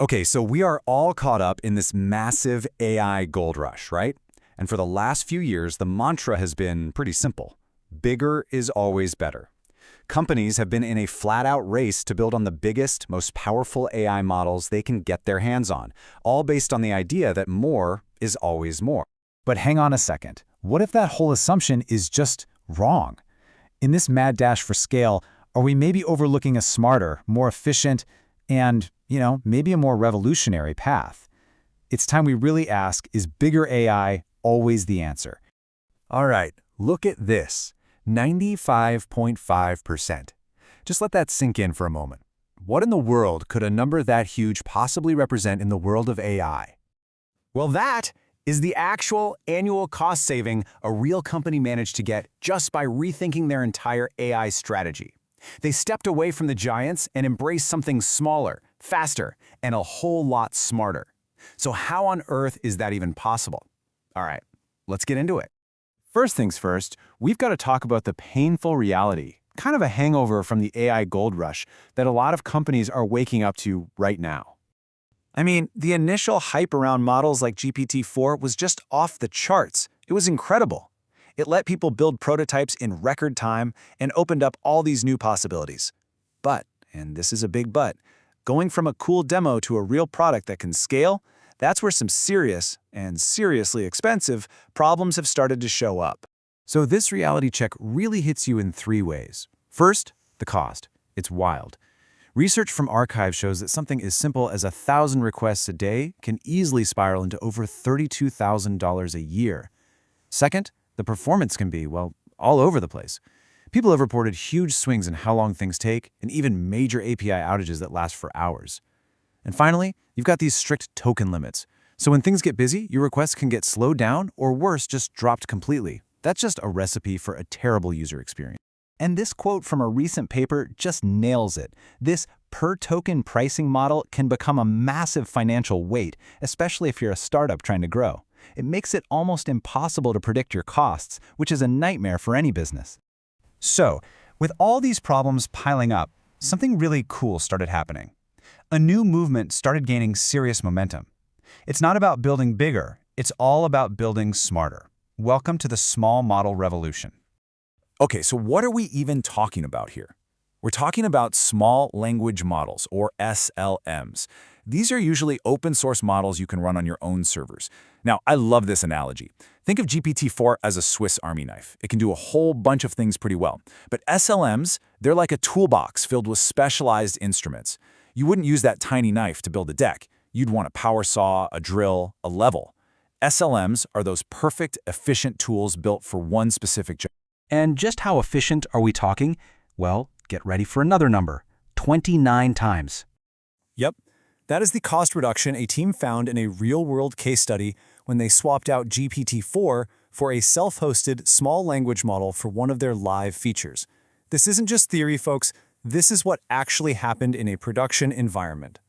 Okay, so we are all caught up in this massive AI gold rush, right? And for the last few years, the mantra has been pretty simple. Bigger is always better. Companies have been in a flat-out race to build on the biggest, most powerful AI models they can get their hands on, all based on the idea that more is always more. But hang on a second. What if that whole assumption is just wrong? In this mad dash for scale, are we maybe overlooking a smarter, more efficient, and, maybe a more revolutionary path? It's time we really ask, is bigger AI always the answer? All right, look at this. 95.5%. Just let that sink in for a moment. What in the world could a number that huge possibly represent in the world of AI? Well, that is the actual annual cost saving a real company managed to get just by rethinking their entire AI strategy. They stepped away from the giants and embraced something smaller, faster, and a whole lot smarter. So how on earth is that even possible? All right, let's get into it. First things first, we've got to talk about the painful reality, kind of a hangover from the AI gold rush that a lot of companies are waking up to right now. I mean, the initial hype around models like GPT-4 was just off the charts. It was incredible. It let people build prototypes in record time and opened up all these new possibilities. But, and this is a big but, going from a cool demo to a real product that can scale, that's where some serious, and seriously expensive, problems have started to show up. So this reality check really hits you in three ways. First, the cost. It's wild. Research from Archive shows that something as simple as 1,000 requests a day can easily spiral into over $32,000 a year. Second, the performance can be, well, all over the place. People have reported huge swings in how long things take, and even major API outages that last for hours. And finally, you've got these strict token limits. So when things get busy, your requests can get slowed down, or worse, just dropped completely. That's just a recipe for a terrible user experience. And this quote from a recent paper just nails it. This per-token pricing model can become a massive financial weight, especially if you're a startup trying to grow. It makes it almost impossible to predict your costs, which is a nightmare for any business. So, with all these problems piling up, something really cool started happening. A new movement started gaining serious momentum. It's not about building bigger, it's all about building smarter. Welcome to the small model revolution. Okay, so what are we even talking about here? We're talking about small language models, or SLMs. These are usually open source models you can run on your own servers. Now, I love this analogy. Think of GPT-4 as a Swiss Army knife. It can do a whole bunch of things pretty well. But SLMs, they're like a toolbox filled with specialized instruments. You wouldn't use that tiny knife to build a deck. You'd want a power saw, a drill, a level. SLMs are those perfect, efficient tools built for one specific job. And just how efficient are we talking? Well, get ready for another number, 29 times. Yep, that is the cost reduction a team found in a real-world case study when they swapped out GPT-4 for a self-hosted small language model for one of their live features. This isn't just theory, folks. This is what actually happened in a production environment.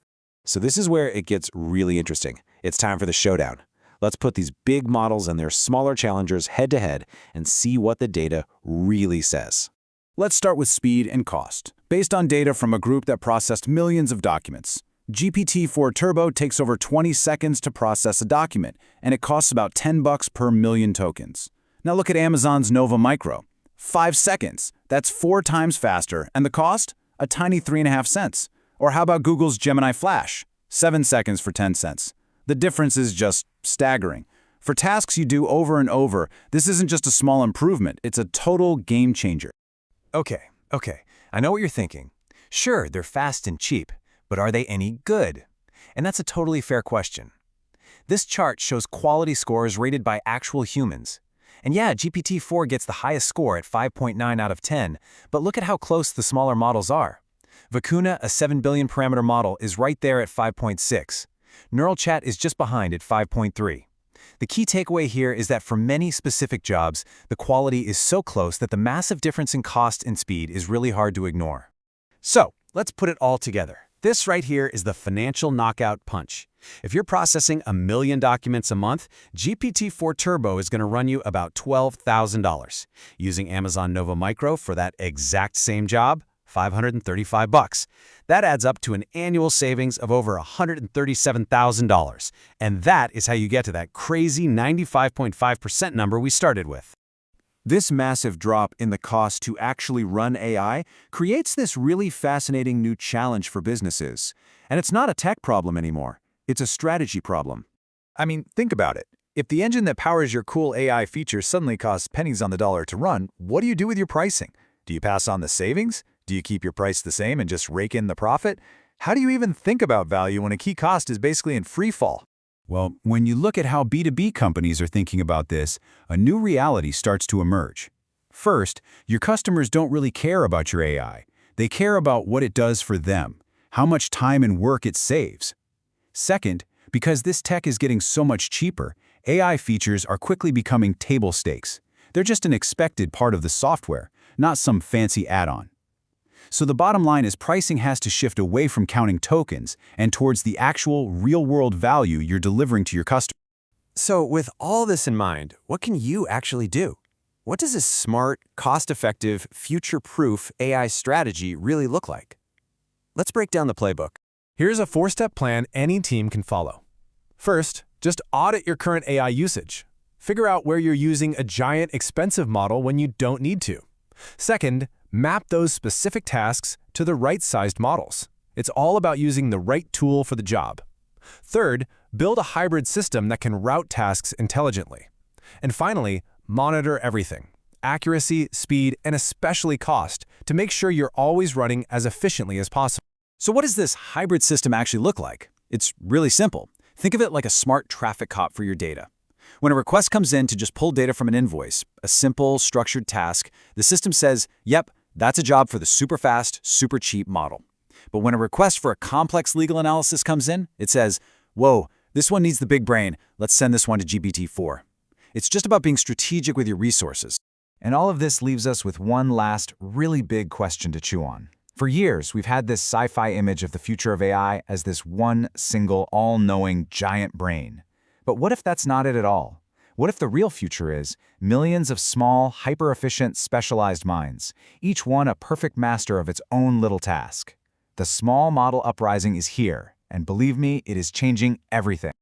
So this is where it gets really interesting. It's time for the showdown. Let's put these big models and their smaller challengers head-to-head and see what the data really says. Let's start with speed and cost. Based on data from a group that processed millions of documents, GPT-4 Turbo takes over 20 seconds to process a document, and it costs about $10 per million tokens. Now look at Amazon's Nova Micro. 5 seconds. That's 4 times faster, and the cost? A tiny 3.5 cents. Or how about Google's Gemini Flash? 7 seconds for 10 cents. The difference is just staggering. For tasks you do over and over, this isn't just a small improvement, it's a total game changer. Okay, I know what you're thinking. Sure, they're fast and cheap, but are they any good? And that's a totally fair question. This chart shows quality scores rated by actual humans. And yeah, GPT-4 gets the highest score at 5.9 out of 10, but look at how close the smaller models are. Vicuna, a 7 billion parameter model, is right there at 5.6. Neural Chat is just behind at 5.3. The key takeaway here is that for many specific jobs, the quality is so close that the massive difference in cost and speed is really hard to ignore. So, let's put it all together. This right here is the financial knockout punch. If you're processing 1 million documents a month, GPT-4 Turbo is going to run you about $12,000. Using Amazon Nova Micro for that exact same job, $535. That adds up to an annual savings of over $137,000. And that is how you get to that crazy 95.5% number we started with. This massive drop in the cost to actually run AI creates this really fascinating new challenge for businesses. And it's not a tech problem anymore. It's a strategy problem. I mean, think about it. If the engine that powers your cool AI features suddenly costs pennies on the dollar to run, what do you do with your pricing? Do you pass on the savings? Do you keep your price the same and just rake in the profit? How do you even think about value when a key cost is basically in free fall? Well, when you look at how B2B companies are thinking about this, a new reality starts to emerge. First, your customers don't really care about your AI. They care about what it does for them, how much time and work it saves. Second, because this tech is getting so much cheaper, AI features are quickly becoming table stakes. They're just an expected part of the software, not some fancy add-on. So the bottom line is pricing has to shift away from counting tokens and towards the actual real-world value you're delivering to your customer. So with all this in mind, what can you actually do? What does a smart, cost-effective, future-proof AI strategy really look like? Let's break down the playbook. Here's a 4-step plan any team can follow. First, just audit your current AI usage. Figure out where you're using a giant, expensive model when you don't need to. Second, map those specific tasks to the right-sized models. It's all about using the right tool for the job. Third, build a hybrid system that can route tasks intelligently. And finally, monitor everything: accuracy, speed, and especially cost, to make sure you're always running as efficiently as possible. So what does this hybrid system actually look like? It's really simple. Think of it like a smart traffic cop for your data. When a request comes in to just pull data from an invoice, a simple, structured task, the system says, yep, that's a job for the super fast, super cheap model. But when a request for a complex legal analysis comes in, it says, whoa, this one needs the big brain. Let's send this one to GPT-4. It's just about being strategic with your resources. And all of this leaves us with one last, really big question to chew on. For years, we've had this sci-fi image of the future of AI as this one single, all-knowing giant brain. But what if that's not it at all? What if the real future is millions of small, hyper-efficient, specialized minds, each one a perfect master of its own little task? The small model uprising is here, and believe me, it is changing everything.